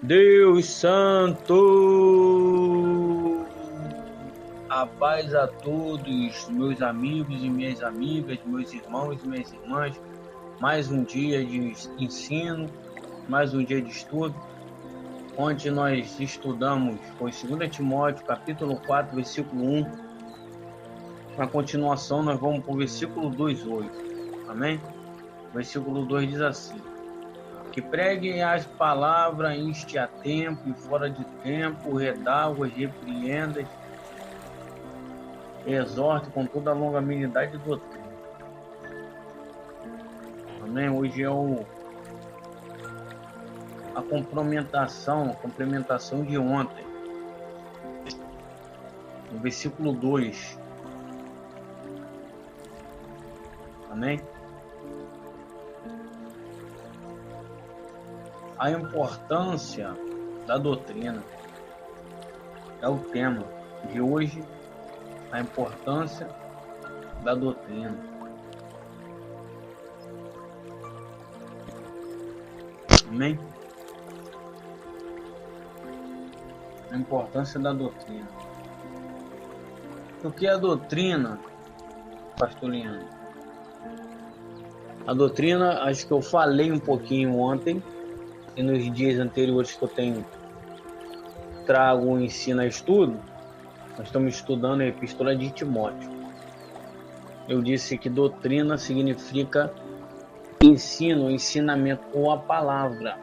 Deus Santo, a paz a todos, meus amigos e minhas amigas, meus irmãos e minhas irmãs. Mais um dia de ensino, mais um dia de estudo, onde nós estudamos foi 2 Timóteo, capítulo 4, versículo 1. Na continuação, nós vamos para o versículo 2 hoje. Amém? O versículo 2 diz assim: que preguem as palavras, inste a tempo e fora de tempo, redarguas, repreendas, exorte com toda a longanimidade e doutrina. Amém? Hoje é a complementação de ontem. No versículo 2. Amém? A importância da doutrina é o tema de hoje. A importância da doutrina. Amém? A importância da doutrina. O que é a doutrina, pastor Leandro? A doutrina, acho que eu falei um pouquinho ontem e nos dias anteriores que eu trago o ensino a estudo. Nós estamos estudando a Epístola de Timóteo. Eu disse que doutrina significa ensino, ensinamento, ou a palavra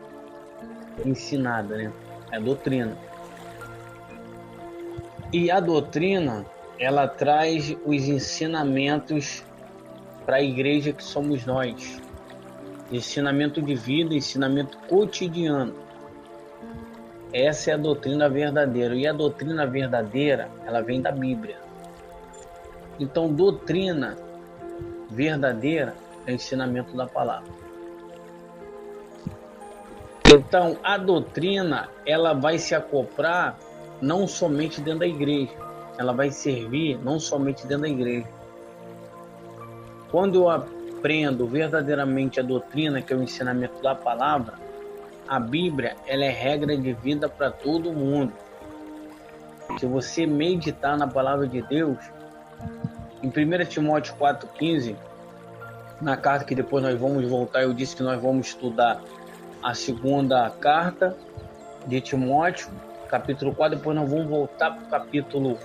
ensinada, né? É doutrina. E a doutrina, ela traz os ensinamentos para a igreja que somos nós. Ensinamento de vida, ensinamento cotidiano. Essa é a doutrina verdadeira. E a doutrina verdadeira, ela vem da Bíblia. Então, doutrina verdadeira é o ensinamento da palavra. Então, a doutrina, ela vai se acoplar não somente dentro da igreja. Ela vai servir não somente dentro da igreja. Quando eu aprendo verdadeiramente a doutrina, que é o ensinamento da palavra, a Bíblia, ela é regra de vida para todo mundo. Se você meditar na palavra de Deus, em 1 Timóteo 4,15, na carta que depois nós vamos voltar, eu disse que nós vamos estudar a segunda carta de Timóteo, capítulo 4, depois nós vamos voltar para o capítulo,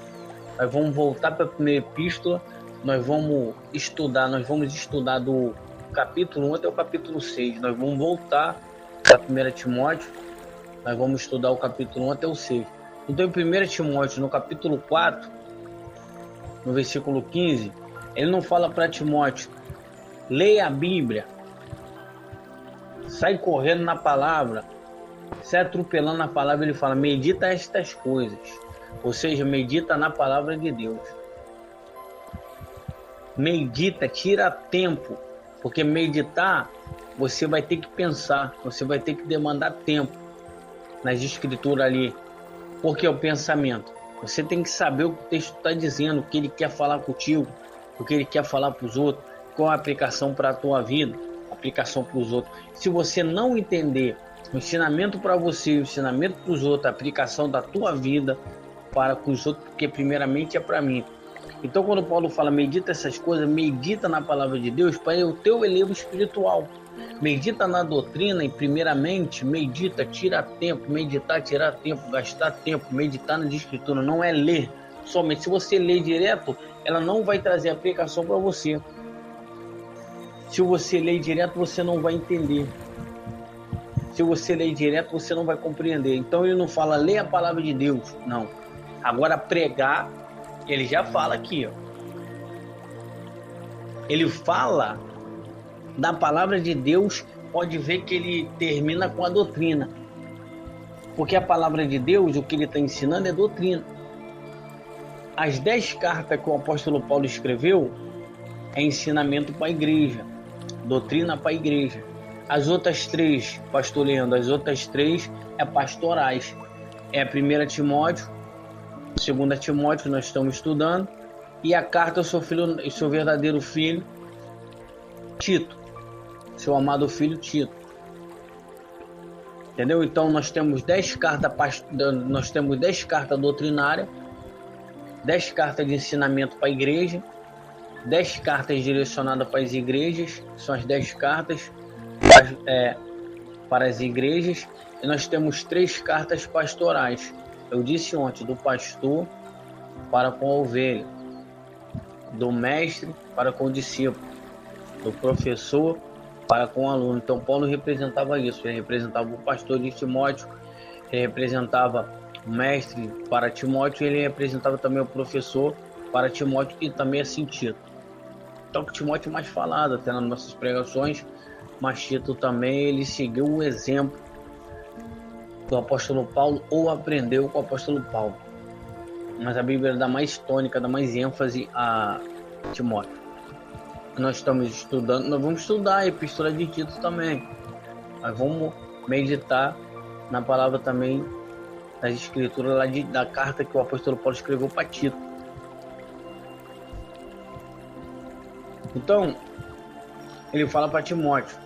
nós vamos voltar para a primeira epístola, nós vamos estudar do capítulo 1 até o capítulo 6, nós vamos voltar para 1 Timóteo, nós vamos estudar o capítulo 1 até o 6. Então, em 1 Timóteo, no capítulo 4, no versículo 15, ele não fala para Timóteo, leia a Bíblia, sai correndo na palavra, sai atropelando na palavra. Ele fala, medita estas coisas, ou seja, medita na palavra de Deus. Medita, tira tempo, porque meditar, você vai ter que pensar, você vai ter que demandar tempo nas escrituras ali. Porque é o pensamento. Você tem que saber o que o texto está dizendo, o que ele quer falar contigo, o que ele quer falar para os outros, qual a aplicação para a tua vida, aplicação para os outros. Se você não entender o ensinamento para você, o ensinamento para os outros, a aplicação da tua vida para com os outros, porque primeiramente é para mim. Então, quando Paulo fala, medita essas coisas, medita na palavra de Deus para o teu elevo espiritual. Medita na doutrina e primeiramente medita, tira tempo, meditar, tirar tempo, gastar tempo, meditar nas escrituras, não é ler somente. Se você ler direto, ela não vai trazer aplicação para você. Se você ler direto, você não vai entender. Se você ler direto, você não vai compreender. Então ele não fala, lê a palavra de Deus, não. Agora pregar, ele já fala aqui, ó. Ele fala da palavra de Deus, pode ver que ele termina com a doutrina. Porque a palavra de Deus, o que ele está ensinando é doutrina. As 10 cartas que o apóstolo Paulo escreveu é ensinamento para a igreja, doutrina para a igreja. As outras 3, pastor Leandro, as outras 3 é pastorais. É a 1 Timóteo, 2 Timóteo que nós estamos estudando, e a carta ao seu verdadeiro filho, Tito. Seu amado filho Tito. Entendeu? Então nós temos 10 cartas, doutrinárias, 10 cartas de ensinamento para a igreja, 10 cartas direcionadas para as igrejas, são as 10 cartas para as igrejas, e nós temos 3 cartas pastorais. Eu disse ontem, do pastor para com a ovelha, do mestre para com o discípulo, do professor para com o aluno. Então Paulo representava isso, ele representava o pastor de Timóteo, ele representava o mestre para Timóteo, e ele representava também o professor para Timóteo, que também é sentido. Então Timóteo é mais falado até nas nossas pregações, mas Tito também, ele seguiu o exemplo do apóstolo Paulo, ou aprendeu com o apóstolo Paulo. Mas a Bíblia dá mais tônica, dá mais ênfase a Timóteo. Nós estamos estudando, nós vamos estudar a epístola de Tito também. Nós vamos meditar na palavra também das escrituras lá da carta que o apóstolo Paulo escreveu para Tito. Então, ele fala para Timóteo: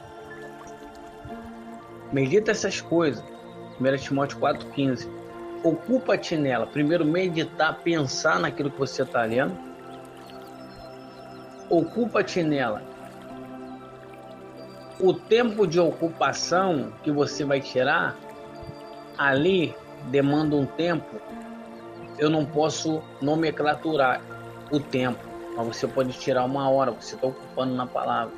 medita essas coisas. 1 Timóteo 4,15. Ocupa-te nela. Primeiro, meditar, pensar naquilo que você está lendo. Ocupa-te nela. O tempo de ocupação que você vai tirar ali demanda um tempo. Eu não posso nomenclaturar o tempo, mas você pode tirar 1 hora, você está ocupando na palavra.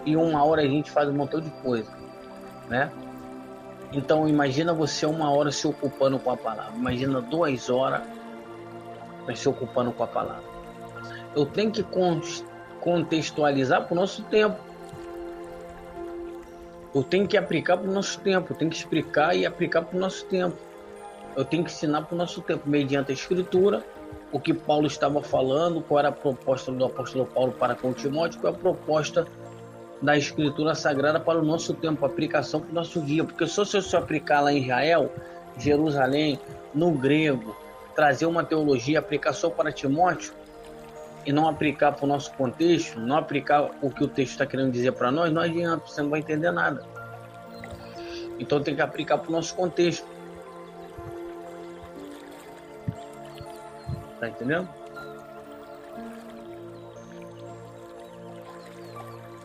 E 1 hora a gente faz um montão de coisa, né? Então imagina você 1 hora se ocupando com a palavra. Imagina 2 horas se ocupando com a palavra. Eu tenho que contextualizar para o nosso tempo. Eu tenho que aplicar para o nosso tempo. Eu tenho que explicar e aplicar para o nosso tempo. Eu tenho que ensinar para o nosso tempo, mediante a Escritura, o que Paulo estava falando, qual era a proposta do apóstolo Paulo para com Timóteo, qual é a proposta da Escritura Sagrada para o nosso tempo, aplicação para o nosso dia. Porque se eu aplicar lá em Israel, Jerusalém, no grego, trazer uma teologia, aplicação para Timóteo, e não aplicar para o nosso contexto, não aplicar o que o texto está querendo dizer para nós, não adianta, você não vai entender nada. Então tem que aplicar para o nosso contexto. Tá entendendo?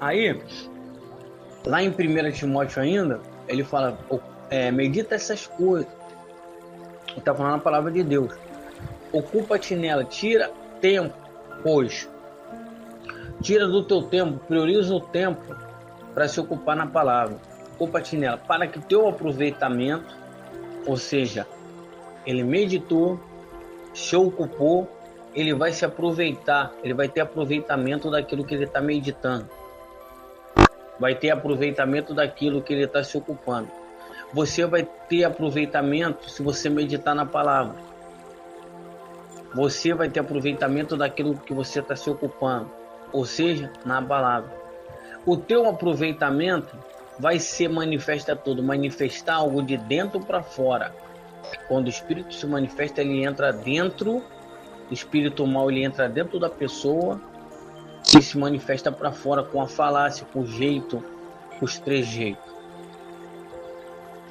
Aí, lá em 1 Timóteo ainda, ele fala, medita essas coisas. Ele está falando a palavra de Deus. Ocupa-te nela, tira tempo, pois. Tira do teu tempo, prioriza o tempo para se ocupar na palavra. Ocupa-te nela, para que teu aproveitamento, ou seja, ele meditou, se ocupou, ele vai se aproveitar, ele vai ter aproveitamento daquilo que ele está meditando. Vai ter aproveitamento daquilo que ele está se ocupando. Você vai ter aproveitamento se você meditar na palavra. Você vai ter aproveitamento daquilo que você está se ocupando, ou seja, na palavra. O teu aproveitamento vai ser manifestar algo de dentro para fora. Quando o Espírito se manifesta, ele entra dentro, o Espírito mal ele entra dentro da pessoa e se manifesta para fora com a falácia, com o jeito, com os 3 jeitos.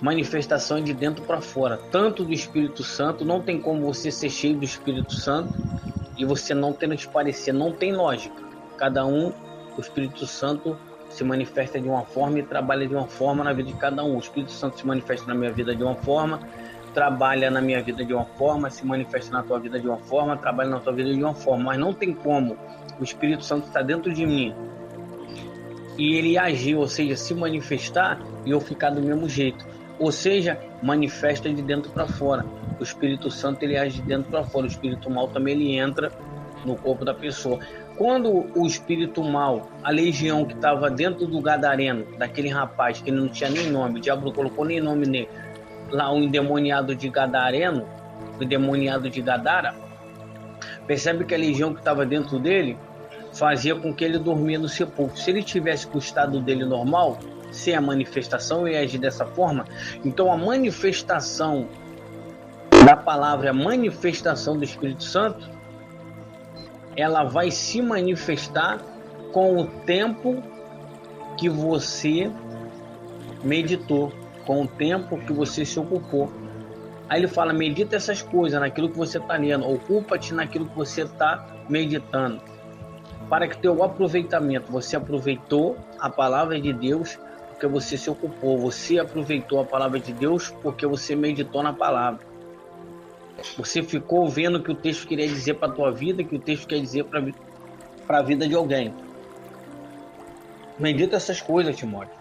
Manifestação de dentro para fora, tanto do Espírito Santo. Não tem como você ser cheio do Espírito Santo e você não transparecer, não tem lógica. Cada um, o Espírito Santo se manifesta de uma forma e trabalha de uma forma na vida de cada um. O Espírito Santo se manifesta na minha vida de uma forma, trabalha na minha vida de uma forma, se manifesta na tua vida de uma forma, trabalha na tua vida de uma forma. Mas não tem como o Espírito Santo está dentro de mim e ele agir, ou seja, se manifestar e eu ficar do mesmo jeito. Ou seja, manifesta de dentro para fora. O Espírito Santo ele age de dentro para fora. O espírito mal também ele entra no corpo da pessoa. Quando o espírito mal, a legião que estava dentro do gadareno, daquele rapaz que não tinha nem nome, o diabo não colocou nem nome nele, lá o endemoniado de Gadareno, o endemoniado de Gadara, percebe que a legião que estava dentro dele fazia com que ele dormia no sepulcro. Se ele tivesse com o estado dele normal, sem a manifestação, ia agir dessa forma. Então a manifestação da palavra, a manifestação do Espírito Santo, ela vai se manifestar com o tempo que você meditou, com o tempo que você se ocupou. Aí ele fala, medita essas coisas naquilo que você está lendo, ocupa-te naquilo que você está meditando, para que teu aproveitamento, você aproveitou a palavra de Deus porque você se ocupou, você aproveitou a palavra de Deus porque você meditou na palavra. Você ficou vendo o que o texto queria dizer para a tua vida, que o texto quer dizer para a vida de alguém. Medita essas coisas, Timóteo.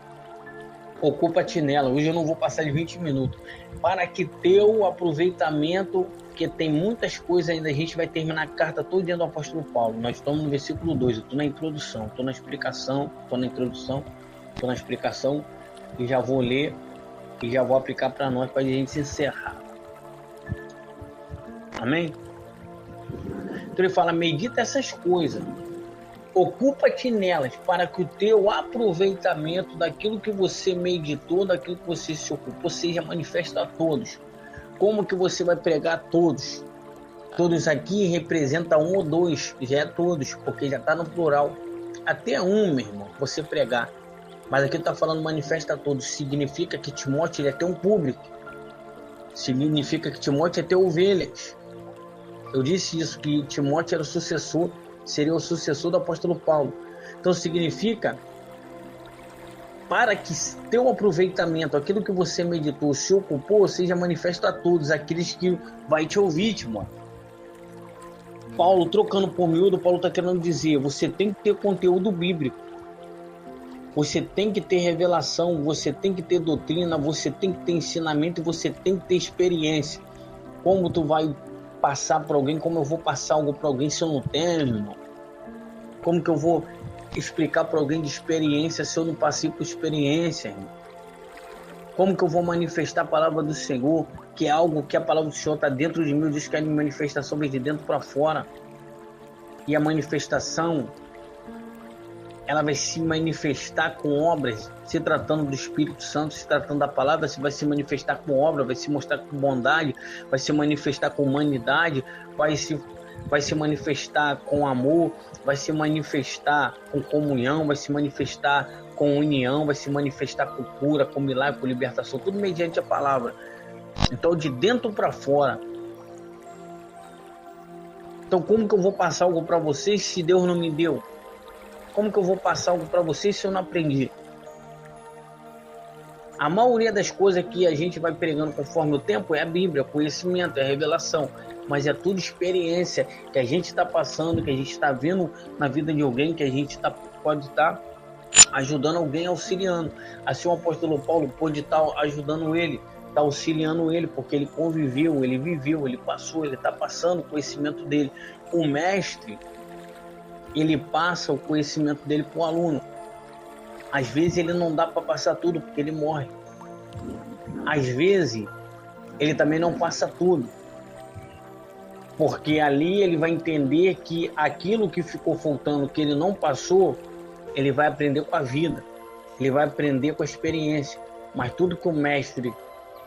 Ocupa-te nela. Hoje eu não vou passar de 20 minutos. Para que teu aproveitamento, porque tem muitas coisas ainda, a gente vai terminar a carta todo dia do apóstolo Paulo. Nós estamos no versículo 2, eu estou na introdução, estou na explicação, estou na introdução, estou na explicação, e já vou ler e já vou aplicar para nós, para a gente encerrar. Amém? Então ele fala, medita essas coisas. Ocupa-te nelas, para que o teu aproveitamento daquilo que você meditou, daquilo que você se ocupou, seja manifesto a todos. Como que você vai pregar a todos? Todos aqui representa um ou dois, já é todos, porque já está no plural. Até um, meu irmão, você pregar. Mas aqui está falando manifesta a todos, significa que Timóteo ia ter um público. Significa que Timóteo ia ter ovelhas. Eu disse isso, que Timóteo era o sucessor, seria o sucessor do apóstolo Paulo. Então significa, para que teu aproveitamento, aquilo que você meditou, se ocupou, seja manifesto a todos, aqueles que vai te ouvir, Timóteo. Paulo, trocando por miúdo, Paulo está querendo dizer, você tem que ter conteúdo bíblico, você tem que ter revelação, você tem que ter doutrina, você tem que ter ensinamento e você tem que ter experiência. Como tu vai passar para alguém, como eu vou passar algo para alguém se eu não tenho, irmão? Como que eu vou explicar para alguém de experiência se eu não passei por experiência, irmão? Como que eu vou manifestar a palavra do Senhor, que é algo que a palavra do Senhor está dentro de mim, diz que a manifestação vem de dentro para fora. E a manifestação, ela vai se manifestar com obras, se tratando do Espírito Santo, se tratando da palavra, vai se manifestar com obra, vai se mostrar com bondade, vai se manifestar com humanidade, vai se manifestar com amor, vai se manifestar com comunhão, vai se manifestar com união, vai se manifestar com cura, com milagre, com libertação, tudo mediante a palavra. Então, de dentro para fora. Então, como que eu vou passar algo para vocês se Deus não me deu? Como que eu vou passar algo para vocês se eu não aprendi? A maioria das coisas que a gente vai pregando conforme o tempo é a Bíblia, conhecimento, é revelação. Mas é tudo experiência que a gente está passando, que a gente está vendo na vida de alguém, que a gente pode estar ajudando alguém, auxiliando. Assim o apóstolo Paulo pode estar ajudando ele, está auxiliando ele, porque ele conviveu, ele viveu, ele passou, ele está passando o conhecimento dele. O mestre, ele passa o conhecimento dele para o aluno. Às vezes ele não dá para passar tudo, porque ele morre. Às vezes ele também não passa tudo, porque ali ele vai entender que aquilo que ficou faltando, que ele não passou, ele vai aprender com a vida, ele vai aprender com a experiência. Mas tudo que o mestre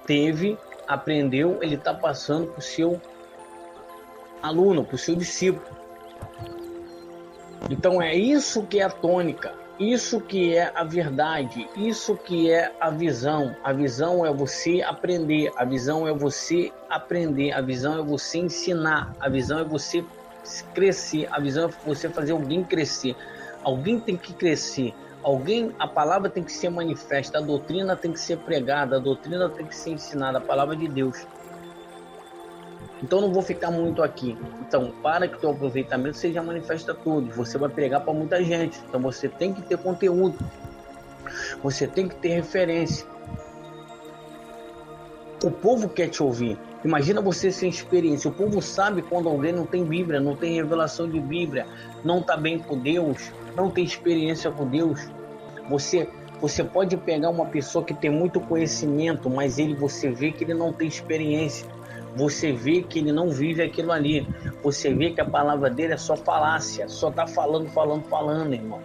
teve, aprendeu, ele está passando para o seu aluno, para o seu discípulo. Então é isso que é a tônica, isso que é a verdade, isso que é a visão. A visão é você aprender, a visão é você aprender, a visão é você ensinar, a visão é você crescer, a visão é você fazer alguém crescer. Alguém tem que crescer, a palavra tem que ser manifesta, a doutrina tem que ser pregada, a doutrina tem que ser ensinada, a palavra de Deus. Então não vou ficar muito aqui. Então, para que o teu aproveitamento seja manifesto a todos, você vai pregar para muita gente. Então você tem que ter conteúdo, você tem que ter referência. O povo quer te ouvir. Imagina você sem experiência. O povo sabe quando alguém não tem Bíblia, não tem revelação de Bíblia, não está bem com Deus, não tem experiência com Deus. Você pode pegar uma pessoa que tem muito conhecimento, mas você vê que ele não tem experiência. Você vê que ele não vive aquilo ali. Você vê que a palavra dele é só falácia, só está falando, irmão.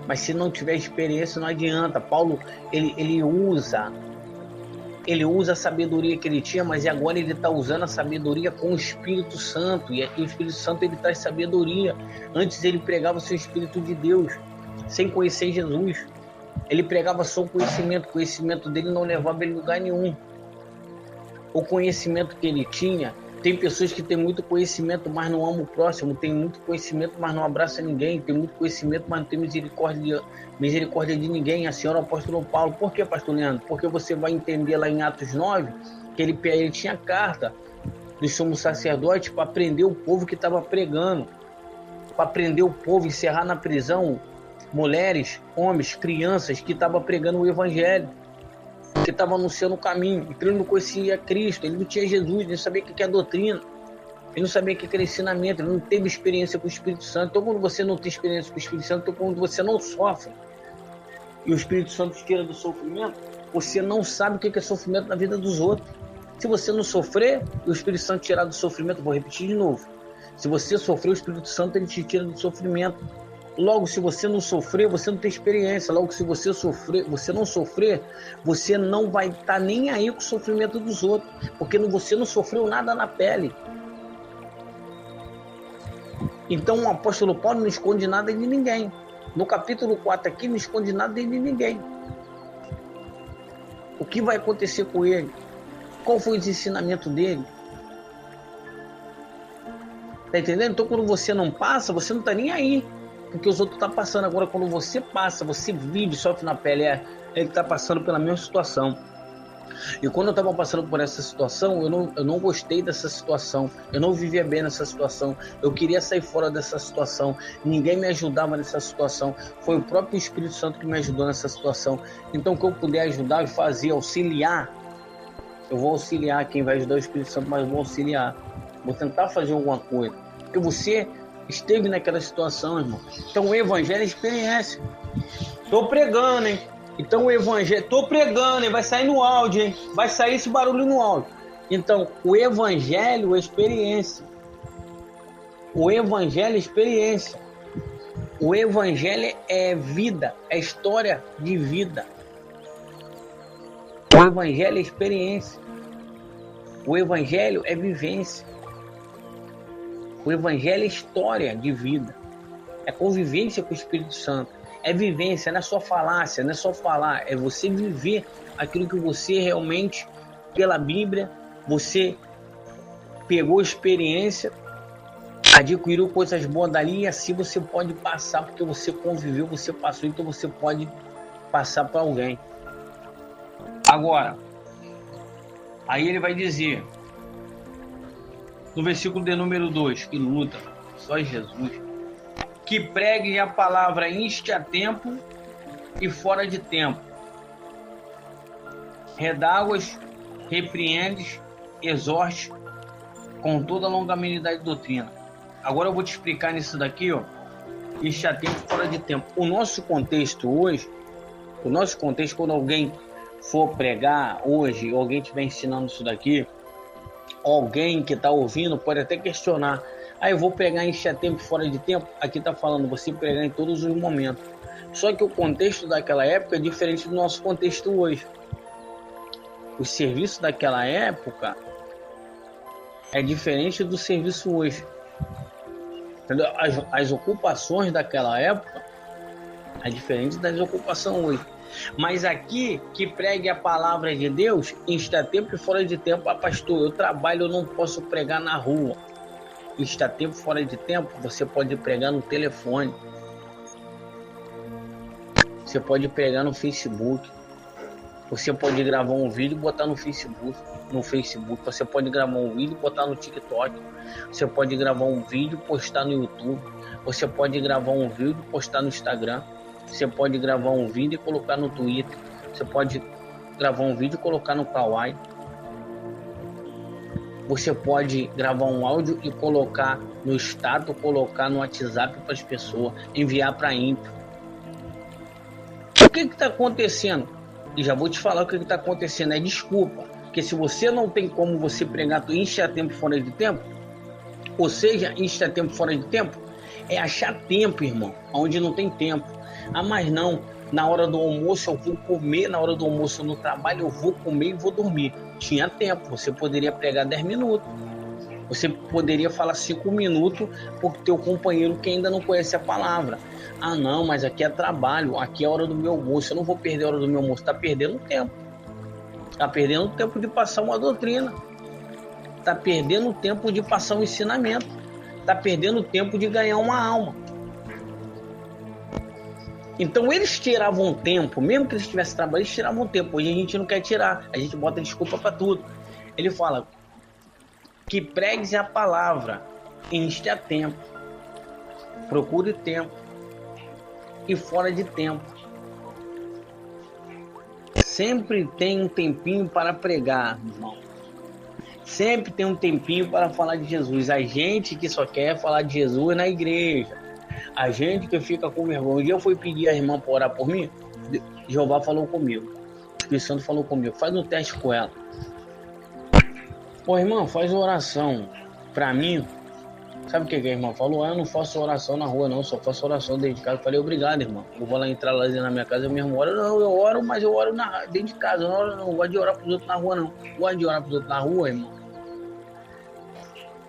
Mas se não tiver experiência, não adianta. Paulo, ele usa a sabedoria que ele tinha, mas agora ele está usando a sabedoria com o Espírito Santo. E aqui o Espírito Santo ele traz sabedoria. Antes ele pregava o seu Espírito de Deus, sem conhecer Jesus. Ele pregava só o conhecimento dele não levava ele a lugar nenhum. O conhecimento que ele tinha, tem pessoas que têm muito conhecimento, mas não amam o próximo, tem muito conhecimento, mas não abraça ninguém, tem muito conhecimento, mas não tem misericórdia de ninguém. A senhora apóstolo Paulo, por que, pastor Leandro? Porque você vai entender lá em Atos 9, que ele tinha carta do sumo sacerdote para prender o povo que estava pregando, para prender o povo, encerrar na prisão mulheres, homens, crianças que estavam pregando o evangelho, que estavam anunciando o caminho, e ele não conhecia Cristo, ele não tinha Jesus, ele não sabia o que é a doutrina, ele não sabia o que era ensinamento, ele não teve experiência com o Espírito Santo. Então, quando você não tem experiência com o Espírito Santo, então, quando você não sofre, e o Espírito Santo te tira do sofrimento, você não sabe o que é sofrimento na vida dos outros. Se você não sofrer, e o Espírito Santo te tirar do sofrimento, vou repetir de novo, se você sofrer, o Espírito Santo ele te tira do sofrimento. Logo, se você não sofrer, você não tem experiência. Logo, se você não sofrer, você não vai estar nem aí com o sofrimento dos outros, porque você não sofreu nada na pele. Então, o apóstolo Paulo não esconde nada de ninguém. No capítulo 4 aqui, não esconde nada de ninguém. O que vai acontecer com ele? Qual foi o ensinamento dele? Tá entendendo? Então, quando você não passa, você não tá nem aí, porque os outros estão passando. Agora, quando você passa, você vive, sofre na pele, ele está passando pela mesma situação. E quando eu estava passando por essa situação, eu não gostei dessa situação, eu não vivia bem nessa situação, eu queria sair fora dessa situação, ninguém me ajudava nessa situação, foi o próprio Espírito Santo que me ajudou nessa situação. Então, o que eu puder ajudar e fazer, auxiliar, eu vou auxiliar. Quem vai ajudar é o Espírito Santo, mas eu vou auxiliar, vou tentar fazer alguma coisa, porque você esteve naquela situação, irmão. Então o evangelho é experiência. Tô pregando, hein? Então o evangelho, tô pregando, hein? Vai sair no áudio, hein? Vai sair esse barulho no áudio. Então o evangelho é experiência. O evangelho é experiência. O evangelho é vida, é história de vida. O evangelho é experiência. O evangelho é vivência. O evangelho é história de vida, é convivência com o Espírito Santo, é vivência, não é só falácia, não é só falar, é você viver aquilo que você realmente, pela Bíblia, você pegou experiência, adquiriu coisas boas dali, e assim você pode passar, porque você conviveu, você passou, então você pode passar para alguém. Agora, aí ele vai dizer, no versículo de número 2, que luta, só Jesus, que pregue a palavra inste a tempo e fora de tempo, redáguas, repreendes, exorte com toda a longanimidade de doutrina. Agora eu vou te explicar nisso daqui, ó, inste a tempo e fora de tempo. O nosso contexto hoje, quando alguém for pregar hoje, alguém estiver ensinando isso daqui, alguém que está ouvindo pode até questionar, eu vou pregar em tempo fora de tempo. Aqui está falando você pregar em todos os momentos, só que o contexto daquela época é diferente do nosso contexto hoje. O serviço daquela época é diferente do serviço hoje, entendeu? As ocupações daquela época é diferente das ocupações hoje. Mas aqui, que pregue a palavra de Deus, está tempo e fora de tempo. Pastor, eu trabalho, eu não posso pregar na rua. Está tempo e fora de tempo, você pode pregar no telefone. Você pode pregar no Facebook. Você pode gravar um vídeo e botar no Facebook. Você pode gravar um vídeo e botar no TikTok. Você pode gravar um vídeo e postar no YouTube. Você pode gravar um vídeo e postar no Instagram. Você pode gravar um vídeo e colocar no Twitter. Você pode gravar um vídeo e colocar no Kawaii. Você pode gravar um áudio e colocar no status, colocar no WhatsApp para as pessoas, enviar para ímpio. O que está acontecendo? E já vou te falar o que está acontecendo. É desculpa. Porque se você não tem como você pregar, tu enche a tempo fora de tempo, ou seja, enche a tempo fora de tempo, é achar tempo, irmão, onde não tem tempo. Mas não, na hora do almoço eu vou comer, na hora do almoço no trabalho eu vou comer e vou dormir. Tinha tempo, você poderia pregar 10 minutos. Você poderia falar 5 minutos por teu companheiro que ainda não conhece a palavra. Ah, não, mas aqui é trabalho, aqui é a hora do meu almoço, eu não vou perder a hora do meu almoço. Está perdendo tempo. Está perdendo tempo de passar uma doutrina. Está perdendo tempo de passar um ensinamento. Está perdendo tempo de ganhar uma alma. Então eles tiravam tempo, mesmo que eles tivessem trabalho, eles tiravam tempo. Hoje a gente não quer tirar, a gente bota desculpa para tudo. Ele fala que pregue a palavra, inste a tempo, procure tempo e fora de tempo. Sempre tem um tempinho para pregar, irmão. Sempre tem um tempinho para falar de Jesus. A gente que só quer falar de Jesus na igreja. A gente que fica com vergonha. Um dia eu fui pedir a irmã para orar por mim. Jeová falou comigo. O Espírito Santo falou comigo. Faz um teste com ela. Pô, irmã, faz uma oração para mim. Sabe o que a irmã falou? Eu não faço oração na rua, não. Só faço oração dentro de casa. Eu falei, obrigado, irmã. Eu vou lá entrar lá na minha casa, eu mesmo oro. Não, eu oro, mas eu oro dentro de casa. Eu não gosto de orar para os outros na rua, não. Eu gosto de orar para os outros na rua, irmão.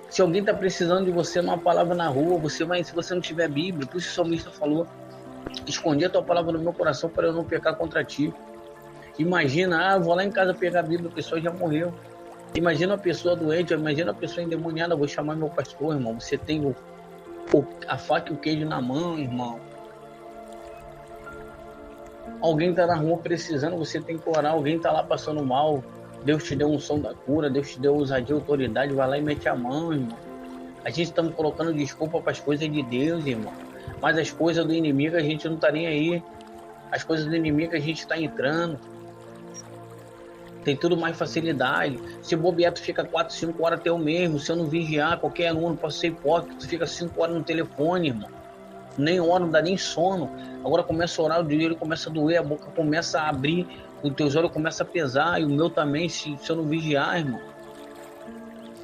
Se alguém está precisando de você numa palavra na rua, você vai, se você não tiver Bíblia, por isso o salmista falou, escondi a tua palavra no meu coração para eu não pecar contra ti. Imagina, eu vou lá em casa pegar a Bíblia, a pessoa já morreu. Imagina uma pessoa doente, imagina uma pessoa endemoniada, eu vou chamar meu pastor, irmão. Você tem a faca e o queijo na mão, irmão. Alguém está na rua precisando, você tem que orar. Alguém está lá passando mal, Deus te deu um som da cura, Deus te deu ousadia, autoridade, vai lá e mete a mão, irmão. A gente está colocando desculpa para as coisas de Deus, irmão. Mas as coisas do inimigo a gente não está nem aí. As coisas do inimigo a gente está entrando. Tem tudo mais facilidade. Se bobear, tu fica 4, 5 horas até o mesmo. Se eu não vigiar, qualquer aluno pode ser hipócrita, tu fica 5 horas no telefone, irmão. Nem hora, não dá nem sono. Agora começa a orar, o dinheiro começa a doer, a boca começa a abrir, os teus olhos começam a pesar, e o meu também, se eu não vigiar, irmão.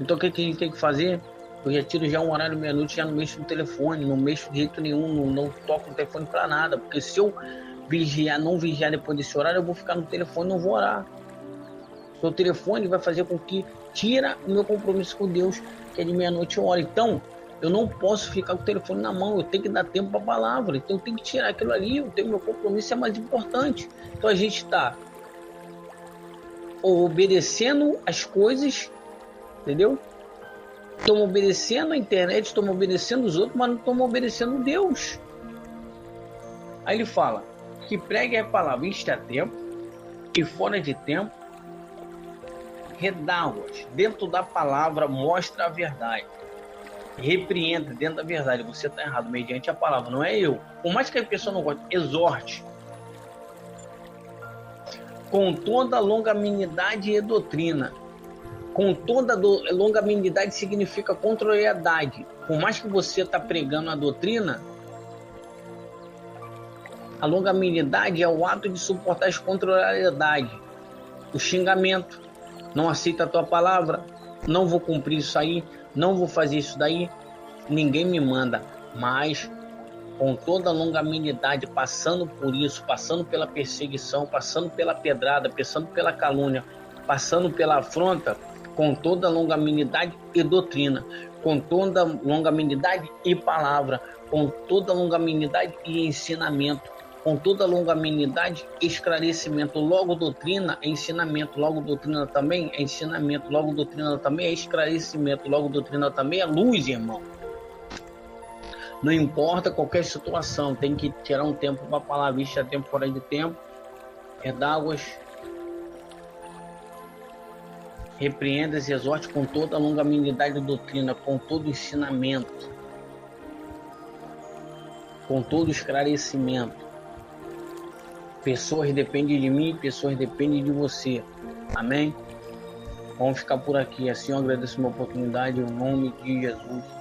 Então o que a gente tem que fazer? Eu já tiro já um horário meia-noite, já não mexo no telefone, não mexo de jeito nenhum, não toco no telefone pra nada, porque se eu não vigiar depois desse horário, eu vou ficar no telefone e não vou orar. O telefone vai fazer com que tira o meu compromisso com Deus, que é de meia-noite e hora. Então, eu não posso ficar com o telefone na mão, eu tenho que dar tempo para a palavra. Então, eu tenho que tirar aquilo ali, eu tenho meu compromisso, é mais importante. Então, a gente está obedecendo as coisas, entendeu? Estamos obedecendo a internet, estamos obedecendo os outros, mas não estamos obedecendo Deus. Aí ele fala que pregue a palavra, inste a tempo e fora de tempo, redarguas dentro da palavra, mostra a verdade, repreenda dentro da verdade, você está errado mediante a palavra, não é eu, por mais que a pessoa não goste, exorte com toda longanimidade e doutrina. Com toda longanimidade significa contrariedade. Por mais que você está pregando a doutrina, a longanimidade é o ato de suportar as contrariedades, o xingamento. Não aceita a tua palavra, não vou cumprir isso aí, não vou fazer isso daí, ninguém me manda, mas com toda a longanimidade, passando por isso, passando pela perseguição, passando pela pedrada, passando pela calúnia, passando pela afronta, com toda a longanimidade e doutrina, com toda a longanimidade e palavra, com toda a longanimidade e ensinamento, com toda a longanimidade e esclarecimento. Logo doutrina é ensinamento, logo doutrina também é ensinamento, logo doutrina também é esclarecimento, logo doutrina também é luz, irmão. Não importa qualquer situação, tem que tirar um tempo para falar, vixe, a tempo fora de tempo, redáguas, repreendas e exorte com toda a longanimidade da doutrina, com todo o ensinamento, com todo o esclarecimento. Pessoas dependem de mim, pessoas dependem de você. Amém? Vamos ficar por aqui. Assim eu agradeço uma oportunidade, em nome de Jesus.